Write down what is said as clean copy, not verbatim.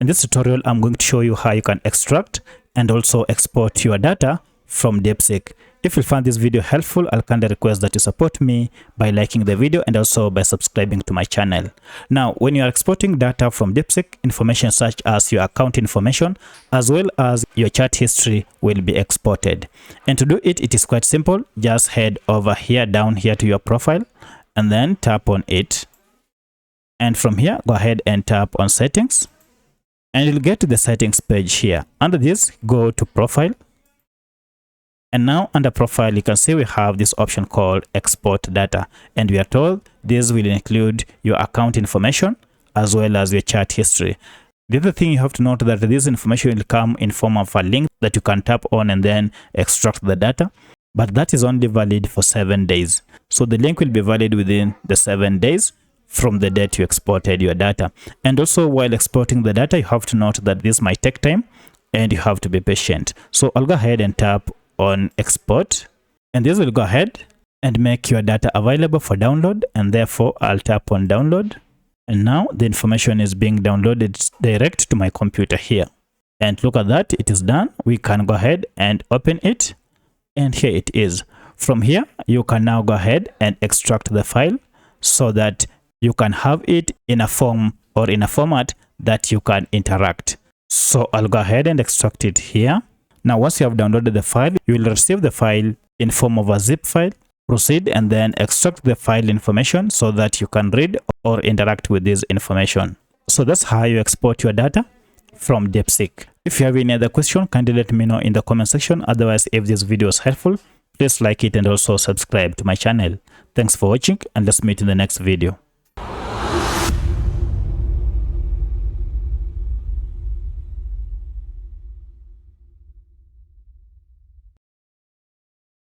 In this tutorial, I'm going to show you how you can extract and also export your data from DeepSeek. If you find this video helpful, I'll kindly request that you support me by liking the video and also by subscribing to my channel. Now, when you are exporting data from DeepSeek, information such as your account information as well as your chat history will be exported. And to do it, it is quite simple. Just head over here, down here to your profile, and then tap on it. And from here, go ahead and tap on settings. And you'll get to the settings page here. Under this, go to profile. And now under profile, you can see we have this option called export data. And we are told this will include your account information as well as your chat history. The other thing you have to note that this information will come in form of a link that you can tap on and then extract the data. But that is only valid for 7 days. So the link will be valid within the 7 days from the date you exported your data. And also while exporting the data, you have to note that this might take time and you have to be patient. So I'll go ahead and tap on export, and this will go ahead and make your data available for download, and therefore I'll tap on download. And now the information is being downloaded direct to my computer here. And look at that, it is done. We can go ahead and open it, and here it is. From here, you can now go ahead and extract the file so that you can have it in a form or in a format that you can interact. So I'll go ahead and extract it here. Now, once you have downloaded the file, you will receive the file in form of a zip file. Proceed and then extract the file information so that you can read or interact with this information. So that's how you export your data from DeepSeek. If you have any other question, kindly let me know in the comment section. Otherwise, if this video is helpful, please like it and also subscribe to my channel. Thanks for watching, and let's meet in the next video.